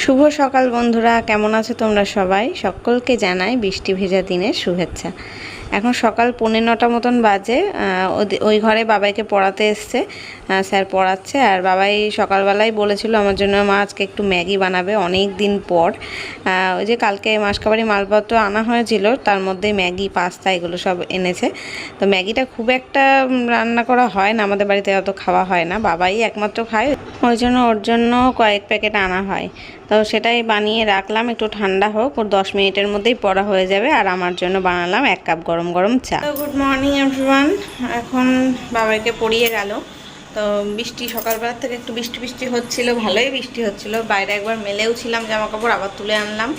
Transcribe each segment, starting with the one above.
শুভ সকাল বন্ধুরা, কেমন আছো তোমরা সবাই? সকলকে জানাই বৃষ্টি ভেজা দিনের শুভেচ্ছা। এখন সকাল 9:45 মতন বাজে। ওই ঘরে বাবাইকে পড়াতে এসছে, স্যার পড়াচ্ছে। আর বাবাই সকালবেলায় বলেছিল আমার জন্য মা আজকে একটু ম্যাগি বানাবে, অনেক দিন পর। ওই যে কালকে মাসকাবাড়ি মালপত্র আনা হয়েছিল, তার মধ্যে ম্যাগি পাস্তা এগুলো সব এনেছে। তো ম্যাগিটা খুব একটা রান্না করা হয় না, আমাদের বাড়িতে অত খাওয়া হয় না, বাবাই একমাত্র খায়, ওই জন্য ওর জন্য কয়েক প্যাকেট আনা হয়। তো সেটাই বানিয়ে রাখলাম, একটু ঠান্ডা হোক, ওর 10 মিনিটের মধ্যেই পড়া হয়ে যাবে। আর আমার জন্য বানালাম 1 কাপ গরম গরম চা। তো গুড মর্নিং এভরিওয়ান। এখন বাবাইকে পড়িয়ে গেল। তো বৃষ্টি সকালবেলা থেকে একটু বৃষ্টি বৃষ্টি হচ্ছিল, ভালোই বৃষ্টি হচ্ছিল। বাইরে একবার মেলেও ছিলাম জামা কাপড়, আবার তুলে আনলাম।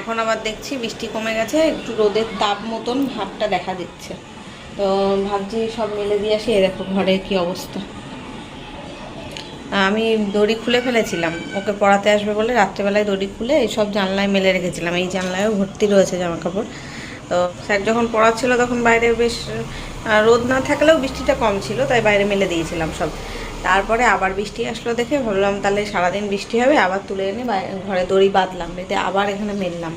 এখন আবার দেখছি বৃষ্টি কমে গেছে, একটু রোদের তাপ মতন ভাবটা দেখা দিচ্ছে। তো ভাবছি সব মেলে দিয়ে আসি। দেখো ঘরে কি অবস্থা। আমি দড়ি খুলে ফেলেছিলাম, ওকে পড়াতে আসবে বলে রাত্রেবেলায় দড়ি খুলে এই সব জানলায় মেলে রেখেছিলাম। এই জানলায়ও ভর্তি রয়েছে জামা কাপড়। তো স্যার যখন পড়াচ্ছিল তখন বাইরে বেশ রোদ না থাকলেও বৃষ্টিটা কম ছিল, তাই বাইরে মেলে দিয়েছিলাম সব। তারপরে আবার বৃষ্টি আসলো দেখে ভাবলাম তাহলে সারাদিন বৃষ্টি হবে, আবার তুলে এনে ঘরে দড়ি বাঁধলাম, বেঁধে আবার এখানে মেললাম।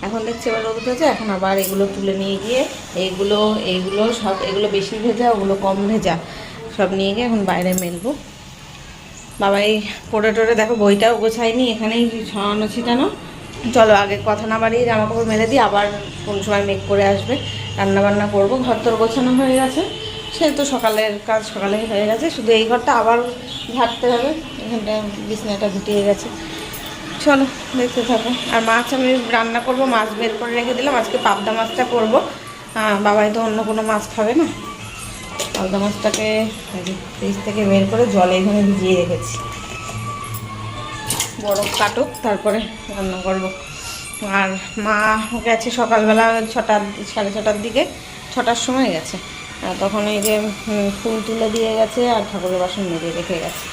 এখন দেখছি এবার রোদ উঠেছে, এখন আবার এগুলো তুলে নিয়ে গিয়ে এইগুলো সব, এগুলো বেশি ভেজা, ওগুলো কম ভেজা, সব নিয়ে গিয়ে এখন বাইরে মেলবো। বাবাই পড়ে টড়ে দেখো বইটাও গোছায়নি, এখানেই ছড়ানো ছিটানো। চলো আগে কথা না বাড়িয়ে জামা কাপড় মেলে দিই, আবার কোন সময় মেঘ করে আসবে। রান্না বান্না করবো, ঘর তোর গোছানো হয়ে গেছে, সে তো সকালের কাজ সকালেই হয়ে গেছে, শুধু এই ঘরটা আবার ঝাড়তে হবে। এখানটা বিছনাটা গুটিয়ে গেছে। চলো দেখতে থাকো। আর মাছ আমি রান্না করব, মাছ বের করে রেখে দিলাম, আজকে পাবদা মাছটা করবো। বাবাই তো অন্য কোনো মাছ খাবে না। পাবদা মাছটাকে ফ্রিজ থেকে বের করে জলে এখানে ভিজিয়ে রেখেছি, বরফ কাটুক তারপরে রান্না করব। আর মা গেছে সকালবেলা 6টা 6:30টার দিকে, 6টার সময় গেছে। তখন এই যে ফুল তুলে দিয়ে গেছে আর ঠাকুরের বাসন মেজে রেখে গেছে।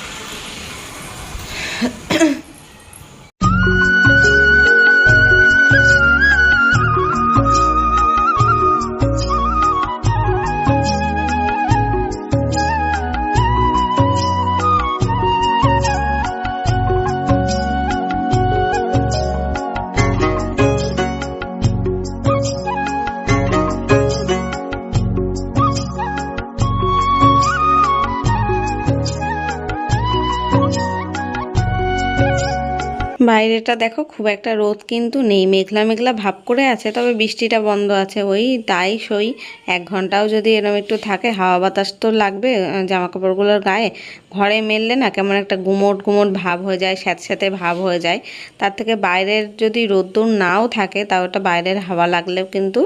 বাইরেটা দেখো খুব একটা রোদ কিন্তু নেই, মেঘলা মেঘলা ভাব করে আছে, তবে বৃষ্টিটা বন্ধ আছে। ওই তাই সই 1 ঘন্টাও যদি এরকম একটু থাকে, হাওয়া বাতাস তো লাগবে জামা কাপড়গুলোর গায়ে। ঘরে মেললে না কেমন একটা গুমোট গুমোট ভাব হয়ে যায়, স্যাঁতস্যাঁতে ভাব হয়ে যায়। তার থেকে বাইরের যদি রোদ্দুর নাও থাকে, তাও ওটা বাইরের হাওয়া লাগলেও কিন্তু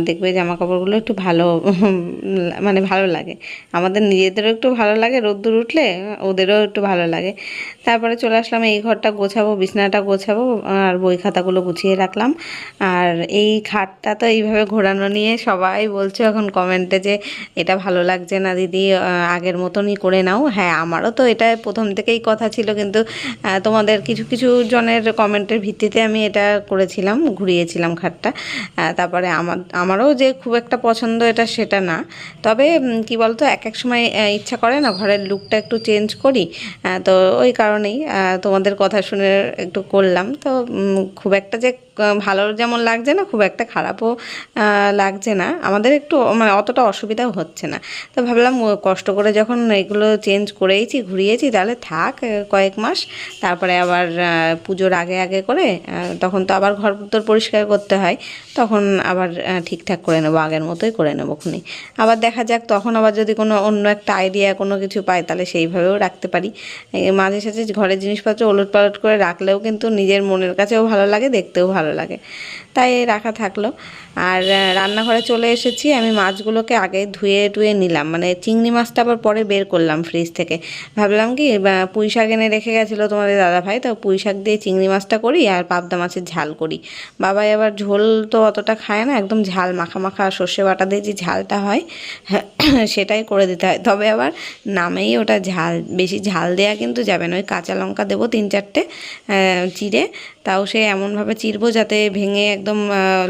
দেখবে জামা কাপড়গুলো একটু ভালো মানে ভালো লাগে। আমাদের নিজেদেরও একটু ভালো লাগে, রোদ্দুর উঠলে ওদেরও একটু ভালো লাগে। তারপরে চলে আসলাম, এই ঘরটা গোছাবো, বিছানাটা গোছাবো, আর বই খাতাগুলো গুছিয়ে রাখলাম। আর এই খাটটা তো এইভাবে ঘোরানো নিয়ে সবাই বলছে এখন কমেন্টে যে এটা ভালো লাগছে না দিদি, আগের মতনই করে নাও। হ্যাঁ, আমারও তো এটা প্রথম থেকেই কথা ছিল, কিন্তু তোমাদের কিছু কিছু জনের কমেন্টের ভিত্তিতে আমি এটা করেছিলাম, ঘুরিয়েছিলাম খাটটা। তারপরে আমারও যে খুব একটা পছন্দ এটা সেটা না, তবে কি বলতো এক এক সময় ইচ্ছা করে না ঘরের লুকটা একটু চেঞ্জ করি। তো ওই কারণেই তোমাদের কথা শুনে একটু করলাম। তো খুব একটা যে ভালো যেমন লাগছে না, খুব একটা খারাপও লাগছে না, আমাদের একটু মানে অতটা অসুবিধাও হচ্ছে না। তো ভাবলাম কষ্ট করে যখন এগুলো চেঞ্জ করেইছি, ঘুরিয়েছি, তাহলে থাক কয়েক মাস, তারপরে আবার পুজোর আগে আগে করে, তখন তো আবার ঘর তোর পরিষ্কার করতে হয়, তখন আবার ঠিকঠাক করে নেবো, আগের মতোই করে নেবো খুনি। আবার দেখা যাক, তখন আবার যদি কোনো অন্য একটা আইডিয়া কোনো কিছু পাই, তাহলে সেইভাবেও রাখতে পারি। মাঝে সাঝে ঘরের জিনিসপত্র ওলট পালট করে রাখলেও কিন্তু নিজের মনের কাছেও ভালো লাগে, দেখতেও ভালো লাগে, তাই রাখা থাকলো। আর রান্নাঘরে চলে এসেছি, আমি মাছগুলোকে আগে ধুয়ে টুয়ে নিলাম, মানে চিংড়ি মাছটা আবার পরে বের করলাম ফ্রিজ থেকে। ভাবলাম কি পুঁই শাক এনে রেখে গেছিলো তোমাদের দাদাভাই, তো পুঁই শাক দিয়ে চিংড়ি মাছটা করি আর পাবদা মাছের ঝাল করি। বাবাই আবার ঝোল তো অতটা খায় না, একদম ঝাল মাখা মাখা সর্ষে বাটা দিয়ে যে ঝালটা হয় সেটাই করে দিতে হয়। তবে আবার নামেই ওটা ঝাল, বেশি ঝাল দেয়া কিন্তু যাবে না। ওই কাঁচা লঙ্কা দেবো 3-4টে চিড়ে, তাও সে এমনভাবে চিরবো যাতে ভেঙে একদম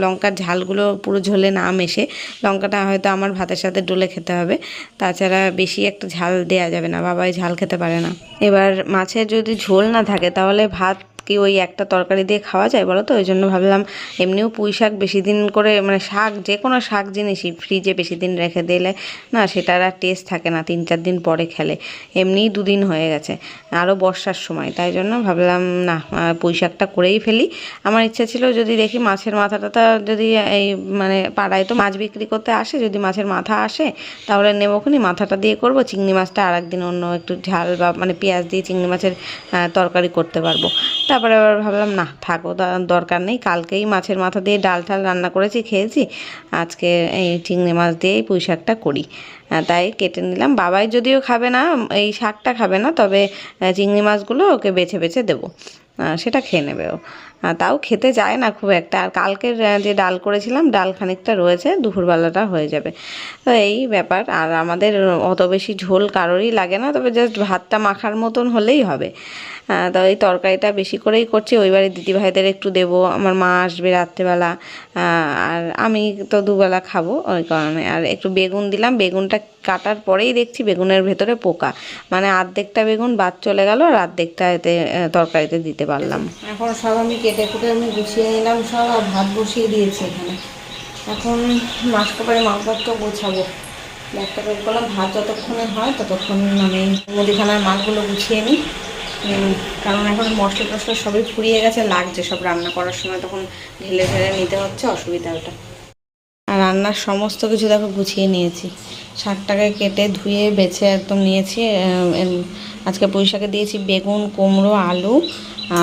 লঙ্কার ঝালগুলো পুরো ঝোলে না মেশে। লঙ্কাটা হয়তো আমার ভাতের সাথে ডলে খেতে হবে, তাছাড়া বেশি একটা ঝাল দেয়া যাবে না, বাবাই ঝাল খেতে পারে না। এবার মাছের যদি ঝোল না থাকে তাহলে ভাত কি ওই একটা তরকারি দিয়ে খাওয়া যায় বলো তো? ওই জন্য ভাবলাম এমনিও পুঁই শাক বেশি দিন করে মানে শাক যে কোনো শাক জিনিসই ফ্রিজে বেশি দিন রেখে দিলে না সেটার আর টেস্ট থাকে না, 3-4 দিন পরে খেলে। এমনিই 2 দিন হয়ে গেছে, আরও বর্ষার সময়, তাই জন্য ভাবলাম না পুঁই শাকটা করেই ফেলি। আমার ইচ্ছা ছিল যদি দেখি মাছের মাথাটা যদি এই মানে পাড়ায় তো মাছ বিক্রি করতে আসে, যদি মাছের মাথা আসে তাহলে নেবোক্ষণি মাথাটা দিয়ে করব, চিংড়ি মাছটা আর একদিন অন্য একটু ঝাল বা মানে পেঁয়াজ দিয়ে চিংড়ি মাছের তরকারি করতে পারবো। তারপরে আবার ভাবলাম না থাকো, দরকার নেই, কালকেই মাছের মাথা দিয়ে ডাল ঠাল রান্না করেছি খেয়েছি, আজকে এই চিংড়ি মাছ দিয়েই পুঁই শাকটা করি। তাই কেটে নিলাম। বাবাই যদিও খাবে না, এই শাকটা খাবে না, তবে চিংড়ি মাছগুলো ওকে বেছে বেছে দেবো, সেটা খেয়ে নেবে ও। তাও খেতে চায় না খুব একটা। আর কালকের যে ডাল করেছিলাম ডাল খানিকটা রয়েছে, দুপুরবেলাটা হয়ে যাবে। তো এই ব্যাপার। আর আমাদের অত বেশি ঝোল কারোরই লাগে না, তবে জাস্ট ভাতটা মাখার মতন হলেই হবে। তো এই তরকারিটা বেশি করেই করছি, ওই বাড়ির দিদিভাইদের একটু দেবো, আমার মা আসবে রাত্রেবেলা, আর আমি তো দুবেলা খাবো ওই কারণে। আর একটু বেগুন দিলাম, বেগুনটা কাটার পরেই দেখছি বেগুনের ভেতরে পোকা, মানে অর্ধেকটা বেগুন বাদ চলে গেল আর অর্ধেকটা এতে তরকারিতে দিতে পারলাম। এখন সব আমি কেটে কুটে আমি গুছিয়ে নিলাম সব, আর ভাত বসিয়ে দিয়েছি এখানে। এখন মাসকপারে মালপত্র গোছাবো, ব্যাগটা বের করলাম, ভাত যতক্ষণে হয় ততক্ষণ আমি মুদিখানার মালগুলো গুছিয়ে নিই, কারণ এখন মশলা টশলা সবই ফুরিয়ে গেছে, লাগছে সব রান্না করার সময়, তখন ঢেলে ঢেলে নিতে হচ্ছে, অসুবিধা ওটা। আর রান্নার সমস্ত কিছু দেখো গুছিয়ে নিয়েছি, শাকটাকে কেটে ধুয়ে বেছে একদম নিয়েছি। আজকে পুঁই শাকে দিয়েছি বেগুন, কুমড়ো, আলু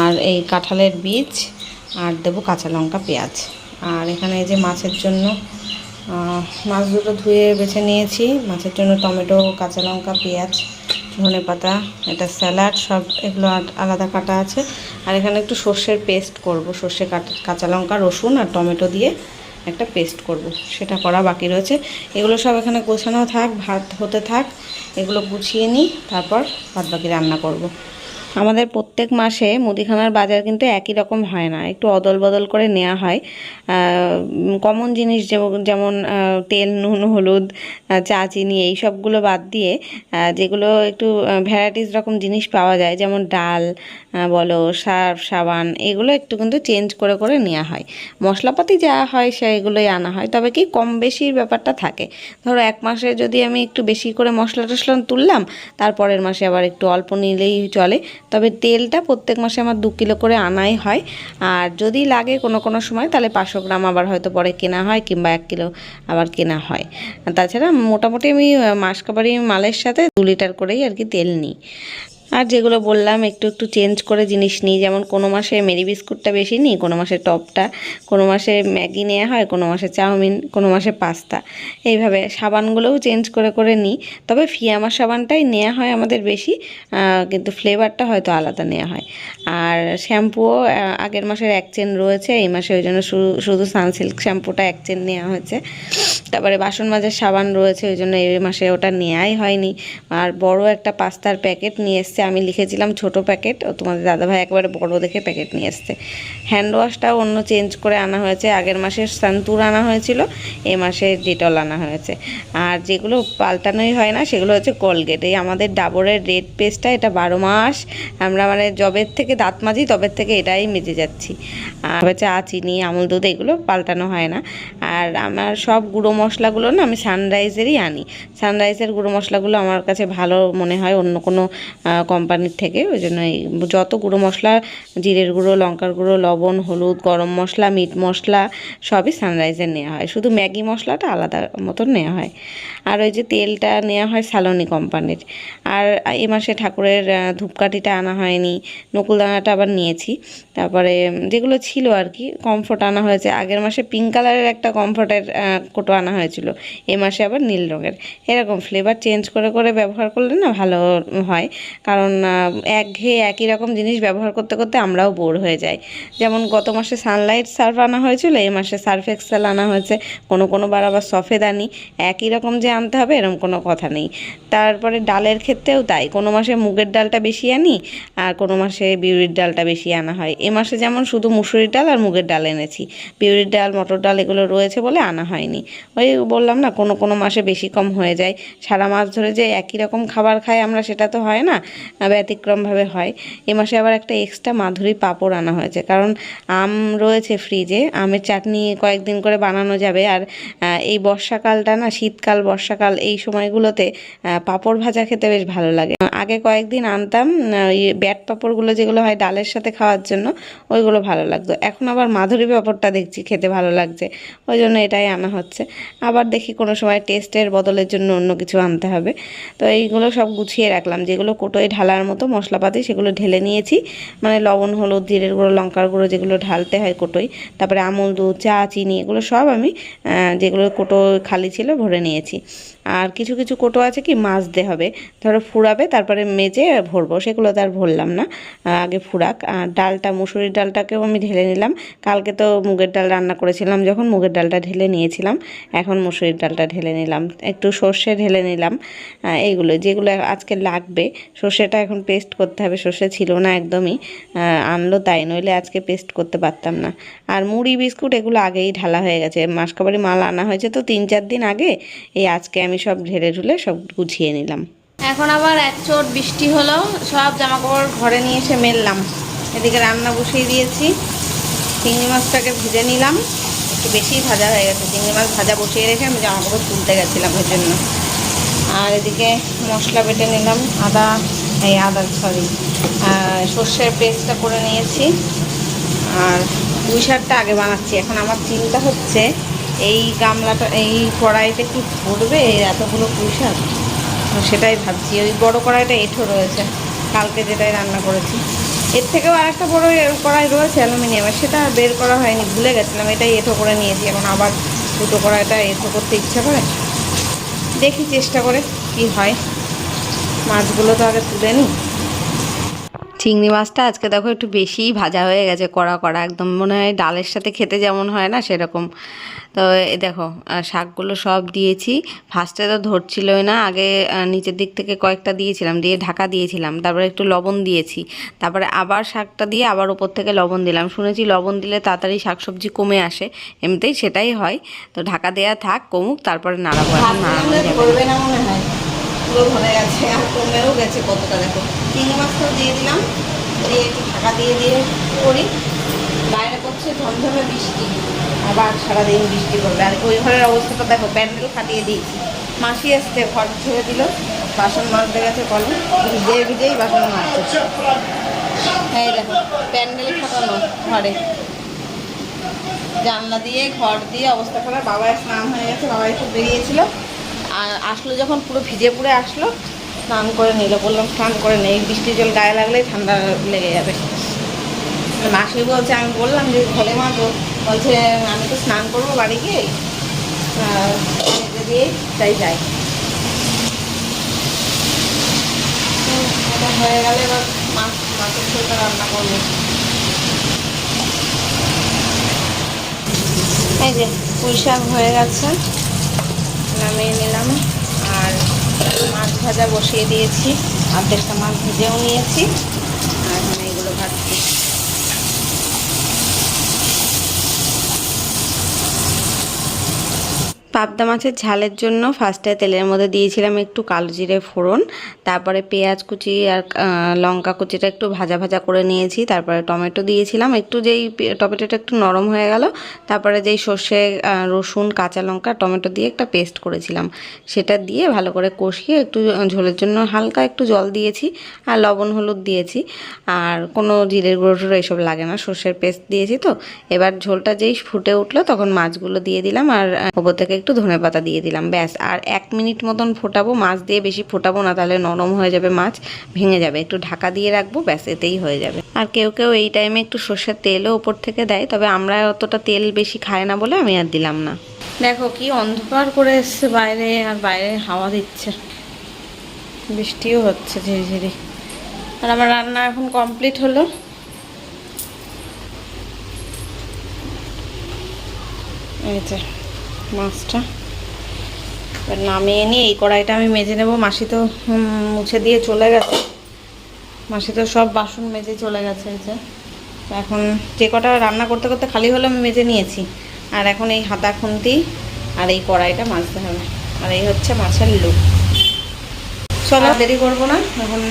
আর এই কাঁঠালের বীজ, আর দেবো কাঁচা লঙ্কা, পেঁয়াজ। আর এখানে এই যে মাছের জন্য মাছ দুটো ধুয়ে বেছে নিয়েছি, মাছের জন্য টমেটো, কাঁচা লঙ্কা, পেঁয়াজ, ধনেপাতা, এটা স্যালাড, সব এগুলো আলাদা কাটা আছে। আর এখানে একটু সর্ষের পেস্ট করব, সর্ষে কাঁচা লঙ্কা, রসুন আর টমেটো দিয়ে একটা পেস্ট করব, সেটা করা বাকি রয়েছে। এগুলো সব এখানে গোছানো থাক, ভাত হতে থাক, এগুলো গুছিয়ে নিই, তারপর বাদ বাকি রান্না করব। আমাদের প্রত্যেক মাসে মুদিখানার বাজার কিন্তু একই রকম হয় না, একটু অদল বদল করে নেওয়া হয়। কমন জিনিস যেমন তেল, নুন, হলুদ, চা, চিনি এই সবগুলো বাদ দিয়ে যেগুলো একটু ভ্যারাইটিস রকম জিনিস পাওয়া যায়, যেমন ডাল বলো, সার্ফ, সাবান, এগুলো একটু কিন্তু চেঞ্জ করে করে নেওয়া হয়। মশলাপাতি যা হয় সেগুলোই আনা হয়, তবে কি কম বেশির ব্যাপারটা থাকে। ধরো এক মাসে যদি আমি একটু বেশি করে মশলা টশলা তুললাম, তারপরের মাসে আবার একটু অল্প নিলেই চলে। তবে তেলটা প্রত্যেক মাসে আমার 2 কিলো করে আনাই হয়, আর যদি লাগে কোনো কোনো সময় তাহলে 500 গ্রাম আবার হয়তো পরে কেনা হয়, কিংবা 1 কিলো আবার কেনা হয়। তাছাড়া মোটামুটি আমি মাসকাবারি মালের সাথে 2 লিটার করেই আর কি তেল নিই। আর যেগুলো বললাম একটু একটু চেঞ্জ করে জিনিস নিই, যেমন কোনো মাসে মেরি বিস্কুটটা বেশি নিই, কোনো মাসে টপটা, কোনো মাসে ম্যাগি নেওয়া হয়, কোনো মাসে চাউমিন, কোনো মাসে পাস্তা, এইভাবে সাবানগুলোও চেঞ্জ করে করে নিই। তবে ফিয়ামা সাবানটাই নেওয়া হয় আমাদের বেশি, কিন্তু ফ্লেভারটা হয়তো আলাদা নেওয়া হয়। আর শ্যাম্পুও আগের মাসের 1 চেন রয়েছে, এই মাসে ওই জন্য শুধু সানসিল্ক শ্যাম্পুটা 1 চেন নেওয়া হয়েছে। তারপরে বাসন মাজার সাবান রয়েছে, ওই জন্য এই মাসে ওটা নেওয়াই হয়নি। আর বড় একটা পাস্তার প্যাকেট নিয়ে এসছে, আমি লিখেছিলাম ছোট প্যাকেট, ও তোমাদের দাদাভাই একবারে বড় দেখে প্যাকেট নিয়ে এসছে। হ্যান্ড ওয়াশটাও অন্য চেঞ্জ করে আনা হয়েছে, আগের মাসে সান্তুর আনা হয়েছিল, এই মাসে ডেটল আনা হয়েছে। আর যেগুলো পাল্টানোই হয় না সেগুলো হচ্ছে কোলগেট, এই আমাদের ডাবরের রেড পেস্টটা, এটা 12 মাস আমরা মানে জবের থেকে দাঁত মাজি তবের থেকে এটাই মেজে যাচ্ছি। আর চা, চিনি, আমুল দুধ এগুলো পাল্টানো হয় না। আর আমার সব গুঁড়ো মশলাগুলো না আমি সানরাইজেরই আনি, সানরাইজের গুঁড়ো মশলাগুলো আমার কাছে ভালো মনে হয় অন্য কোনো কোম্পানির থেকে। ওই জন্য যত গুঁড়ো মশলা, জিরের গুঁড়ো, লঙ্কার গুঁড়ো, লবণ, হলুদ, গরম মশলা, মিট মশলা সবই সানরাইজের নেওয়া হয়, শুধু ম্যাগি মশলাটা আলাদা মতন নেওয়া হয়। আর ওই যে তেলটা নেওয়া হয় সালোনি কোম্পানির। আর এ মাসে ঠাকুরের ধূপকাঠিটা আনা হয়নি, নকুলদানাটা আবার নিয়েছি। তারপরে যেগুলো ছিল আর কি, কমফোর্ট আনা হয়েছে, আগের মাসে পিঙ্ক কালারের একটা কমফোর্টের কোটো আনা হয়েছিল, এ মাসে আবার নীল রঙের। এরকম ফ্লেভার চেঞ্জ করে করে ব্যবহার করলে না ভালো হয়, কারণ একঘেয়ে একই রকম জিনিস ব্যবহার করতে করতে আমরাও বোর হয়ে যাই। যেমন গত মাসে সানলাইট সার্ফ আনা হয়েছিল, এই মাসে সার্ফ এক্সেল আনা হয়েছে, কোনো কোনো বার আবার সফেদ আনি, একই রকম যে আনতে হবে এরকম কোনো কথা নেই। তারপরে ডালের ক্ষেত্রেও তাই, কোনো মাসে মুগের ডালটা বেশি আনি, আর কোনো মাসে বিউলির ডালটা বেশি আনা হয়। এ মাসে যেমন শুধু মুসুরির ডাল আর মুগের ডাল এনেছি, বিউলির ডাল, মটর ডাল এগুলো রয়েছে বলে আনা হয়নি। ওই বললাম না, কোনো কোনো মাসে বেশি কম হয়ে যায়। সারা মাস ধরে যে একই রকম খাবার খাই আমরা সেটা তো হয় না, ব্যতিক্রমভাবে হয়। এ মাসে আবার একটা এক্সট্রা মাধুরী পাঁপড় আনা হয়েছে, কারণ আম রয়েছে ফ্রিজে, আমের চাটনি কয়েকদিন করে বানানো যাবে। আর এই বর্ষাকালটা না, শীতকাল বর্ষাকাল এই সময়গুলোতে পাঁপড় ভাজা খেতে বেশ ভালো লাগে। আগে কয়েকদিন আনতাম ওই ব্যাট পাঁপড়গুলো যেগুলো হয় ডালের সাথে খাওয়ার জন্য, ওইগুলো ভালো লাগতো। এখন আবার মাধুরী পাঁপড়টা দেখছি খেতে ভালো লাগছে, ওই জন্য এটাই আনা হচ্ছে। আবার দেখি কোনো সময় টেস্টের বদলের জন্য অন্য কিছু আনতে হবে। তো এইগুলো সব গুছিয়ে রাখলাম, যেগুলো কোটোয় ঢালার মতো মশলাপাতি সেগুলো ঢেলে নিয়েছি, মানে লবণ, হলুদ, জিরের গুঁড়ো, লঙ্কার গুঁড়ো যেগুলো ঢালতে হয় কোটোয়, তারপরে আমুল দুধ, চা, চিনি, এগুলো সব আমি যেগুলো কোটো খালি ছিল ভরে নিয়েছি। আর কিছু কিছু কোটো আছে কি মাজতে হবে, ধরো ফুরাবে তারপরে মেজে ভরবো, সেগুলো তো আর ভরলাম না, আগে ফুরাক। আর ডালটা, মুসুরির ডালটাকেও আমি ঢেলে নিলাম। কালকে তো মুগের ডাল রান্না করেছিলাম, যখন মুগের ডালটা ঢেলে নিয়েছিলাম, এখন মুসুরির ডালটা ঢেলে নিলাম, একটু সর্ষে ঢেলে নিলাম। এইগুলো যেগুলো আজকে লাগবে, সর্ষেটা এখন পেস্ট করতে হবে, সর্ষে ছিল না একদমই, আনলো তাই, নইলে আজকে পেস্ট করতে পারতাম না। আর মুড়ি বিস্কুট এগুলো আগেই ঢালা হয়ে গেছে, মাসকাবারি মাল আনা হয়েছে তো 3-4 দিন আগে, এই আজকে আমি সব ঢেলে ঢুলে সব গুছিয়ে নিলাম। এখন আবার এক চোট বৃষ্টি হলো, সব জামাকাপড় ঘরে নিয়ে এসে মেললাম। এদিকে রান্না বসিয়ে দিয়েছি, চিংড়ি মাছটাকে ভেজে নিলাম, একটু বেশি ভাজা হয়ে গেছে। চিংড়ি মাছ ভাজা বসিয়ে রেখে আমি জামাকাপড় তুলতে গেছিলাম ওই জন্য। আর এদিকে মশলা বেটে নিলাম, সর্ষের পেস্টটা করে নিয়েছি। আর পুঁই শাকটা আগে বানাচ্ছি। এখন আমার চিন্তা হচ্ছে এই গামলাটা, এই কড়াইতে কি ভরবে এতগুলো পুঁই শাক, সেটাই ভাবছি। ওই বড় কড়াইটা এঁঠো রয়েছে, কালকে যেটাই রান্না করেছি, এর থেকেও আরেকটা বড় কড়াই রয়েছে অ্যালুমিনিয়ামের, সেটা বের করা হয়নি, ভুলে গেছিলাম, এটাই এঁঠো করে নিয়েছি। এখন আবার দুটো কড়াইটা এঁঠো করতে ইচ্ছা করে, দেখি চেষ্টা করে কি হয়। মাছগুলো তো আগে তুলে নিই। চিংড়ি মাছটা আজকে দেখো একটু বেশিই ভাজা হয়ে গেছে, কড়া কড়া একদম, মনে হয় ডালের সাথে খেতে যেমন হয় না সেরকম। তো এই দেখো শাকগুলো সব দিয়েছি। ফার্স্টে তো ধরছিলই না, আগে নিচের দিক থেকে কয়েকটা দিয়েছিলাম, দিয়ে ঢাকা দিয়েছিলাম, তারপরে একটু লবণ দিয়েছি, তারপরে আবার শাকটা দিয়ে আবার উপর থেকে লবণ দিলাম। শুনেছি লবণ দিলে তাড়াতাড়ি শাকসবজি কমে আসে, এমনিতেই সেটাই হয়। তো ঢাকা দেওয়া থাক, কমুক, তারপরে নাড়াবো। এখন নাড়ানো যাবে না মনে হয়, পুরো ভরে গেছে আর কমেও গেছে কতটা। দেখো চিংড়ি মাছটাও দিয়ে দিলাম, দিয়ে একটু ঢাকা দিয়ে দিয়ে করি। বাইরে করছে ঝমঝমে বৃষ্টি, আবার সারাদিন বৃষ্টি করবে। আর ওই ঘরের অবস্থাটা দেখো, প্যান্ডেল ফাটিয়ে দিয়েছি। মাসি আসতে ঘর ছেড়ে দিল, বাসন মাজতে গেছে কলম, ভিজে ভিজেই বাসন মাজছে। এই দেখো প্যান্ডেল ফাটানো ঘরে, জানলা দিয়ে ঘর দিয়ে অবস্থা খারাপ। বাবা স্নান হয়ে গেছে, বাবা একটু বেরিয়েছিল, আর আসলো যখন পুরো ভিজে পুড়ে আসলো, স্নান করে নিল। বললাম স্নান করে নেই, বৃষ্টির জল গায়ে লাগলেই ঠান্ডা লেগে যাবে। মাসি বলছে, আমি বললাম যে ঘরে মাজো, বলছে আমি তো স্নান করবো বাড়ি গিয়ে, দিয়ে তাই যাই। এটা হয়ে গেলে এবার মাছের ঝোলটা রান্না করবো। এই যে পুঁই শাক হয়ে গেছে, নামিয়ে নিলাম। আর মাছ ভাজা বসিয়ে দিয়েছি, অর্ধেকটা মাছ ভেজেও নিয়েছি, আর এখন এইগুলো ভাজছি। পাবদা মাছের ঝালের জন্য ফার্স্টে তেলের মধ্যে দিয়েছিলাম একটু কালো জিরে ফোড়ন, তারপরে পেঁয়াজ কুচি আর লঙ্কা কুচিটা একটু ভাজা ভাজা করে নিয়েছি, তারপরে টমেটো দিয়েছিলাম একটু, যেই টমেটোটা একটু নরম হয়ে গেল, তারপরে যেই সর্ষে, রসুন, কাঁচা লঙ্কা, টমেটো দিয়ে একটা পেস্ট করেছিলাম, সেটা দিয়ে ভালো করে কষিয়ে একটু ঝোলের জন্য হালকা একটু জল দিয়েছি, আর লবণ হলুদ দিয়েছি। আর কোনো জিরের গুঁড়ো টুড়ো এসব লাগে না, সর্ষের পেস্ট দিয়েছি তো। এবার ঝোলটা যেই ফুটে উঠলো তখন মাছগুলো দিয়ে দিলাম, আর ওপর থেকে একটু ধনেপাতা দিয়ে দিলাম, ব্যাস। আর 1 মিনিট মতন ফোটাবো, মাছ দিয়ে বেশি ফোটাবো না, তাহলে নরম হয়ে যাবে, মাছ ভেঙে যাবে। একটু ঢাকা দিয়ে রাখবো, ব্যাস, এতেই হয়ে যাবে। আর কেউ কেউ এই টাইমে একটু সর্ষের তেলও ওপর থেকে দেয়, তবে আমরা অতটা তেল বেশি খাই না বলে আমি আর দিলাম না। দেখো কি অন্ধকার করে এসছে বাইরে, আর বাইরে হাওয়া দিচ্ছে, বৃষ্টিও হচ্ছে ঝিরি ঝিরি। আর আমার রান্না এখন কমপ্লিট হলো। এই যে মাছটা এবার নামিয়ে নিয়ে এই কড়াইটা আমি মেজে নেব। মাসি তো মুছে দিয়ে চলে গেছে, মাসি তো সব বাসন মেজে চলে গেছে। এই যে এখন যে কটা রান্না করতে করতে খালি হলো আমি মেজে নিয়েছি। আর এখন এই হাতা খুন্তি আর এই কড়াইটা মাজতে হবে। আর এই হচ্ছে মাছের লুক। চলো দেরি করবো না, এখন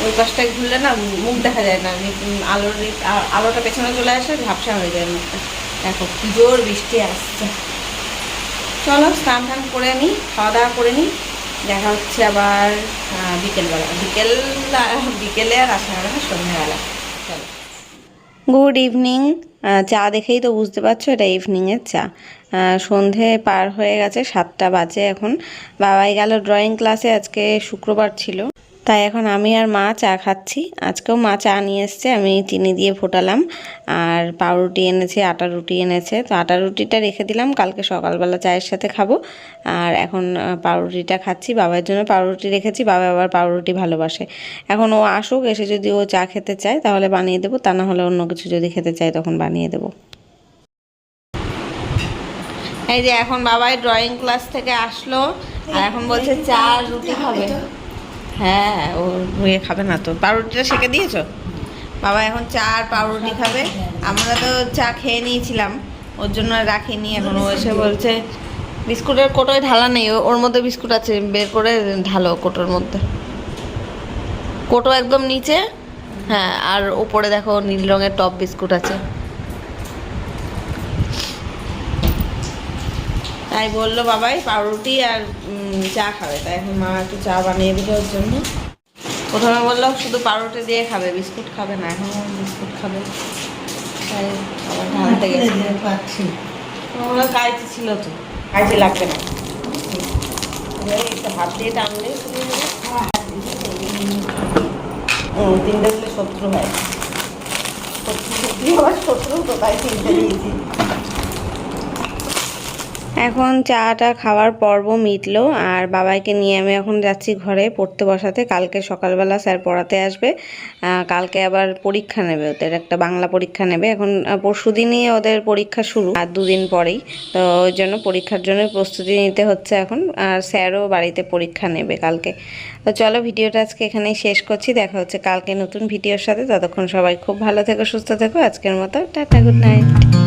ওই পাশটায় ঘুরলে না মুখ দেখা যায় না, আলোটা পেছনে চলে আসে, ঝাপসা হয়ে যায় মুখটা। দেখো কি জোর বৃষ্টি আসছে। চলো স্নান টান করে নিই, খাওয়া দাওয়া করে নিই, দেখা হচ্ছে আবার বিকেলবেলা। বিকেলে আর আসা হবে না, সন্ধ্যাবেলা। চলো। Good evening. চা দেখেই তো বুঝতে পারছো এটা ইভিনিংয়ের চা। সন্ধে পার হয়ে গেছে, 7টা বাজে এখন। বাবাই গেল ড্রয়িং ক্লাসে, আজকে শুক্রবার ছিল, তাই এখন আমি আর মা চা খাচ্ছি। আজকেও মা চা নিয়ে এসছে, আমি চিনি দিয়ে ফোটালাম। আর পাউরুটি এনেছে, আটা রুটি এনেছে, তো আটা রুটিটা রেখে দিলাম, কালকে সকালবেলা চায়ের সাথে খাবো। আর এখন পাউরুটিটা খাচ্ছি, বাবার জন্য পাউরুটি রেখেছি, বাবা আবার পাউরুটি ভালোবাসে। এখন ও আসুক, এসে যদি ও চা খেতে চায় তাহলে বানিয়ে দেবো, তা না হলে অন্য কিছু যদি খেতে চায় তখন বানিয়ে দেবো। এই যে এখন বাবাই ড্রয়িং ক্লাস থেকে আসলো, আর এখন বলছে চা আর রুটি খাবে। হ্যাঁ, ও রুয়ে খাবে না তো, পাউরুটিটা সেঁকে দিয়েছো? বাবা এখন চা আর পাউরুটি খাবে। আমরা তো চা খেয়ে নিয়েছিলাম, ওর জন্য আর রাখিনি। এখন ও এসে বলছে বিস্কুটের কোটোয় ঢালা নেই, ওর মধ্যে বিস্কুট আছে, বের করে ঢালো কোটোর মধ্যে। কোটো একদম নিচে, হ্যাঁ, আর উপরে দেখো নীল রঙের টপ বিস্কুট আছে। তাই বললো বাবাই পাউরুটি আর চা খাবে, তাই এখন মা একটু চা বানিয়ে দিল ওর জন্য। প্রথমে বললো শুধু পাউরুটি দিয়ে খাবে, বিস্কুট খাবে না, এখন বিস্কুট খাবে। তাই আবার ঢালতে গেছে। কাইচি ছিল তো, কাইচি লাগবে না, হাত দিয়ে টানলে 3টে দিলে শত্রু হয়। শত্রু তো, তাই 3টে দিয়েছি। এখন চাটা খাওয়ার পর্ব মিটলো, আর বাবাইকে নিয়ে আমি এখন যাচ্ছি ঘরে পড়তে বসাতে। কালকে সকালবেলা স্যার পড়াতে আসবে, কালকে আবার পরীক্ষা নেবে, ওদের একটা বাংলা পরীক্ষা নেবে। এখন পরশুদিনই ওদের পরীক্ষা শুরু, আর 2 দিন পরেই, তো ওই জন্য পরীক্ষার জন্য প্রস্তুতি নিতে হচ্ছে এখন। আর স্যারও বাড়িতে পরীক্ষা নেবে কালকে। তো চলো ভিডিওটা আজকে এখানেই শেষ করছি, দেখা হচ্ছে কালকে নতুন ভিডিওর সাথে। ততক্ষণ সবাই খুব ভালো থেকো, সুস্থ থেকো। আজকের মতো টাটা, গুড নাইট।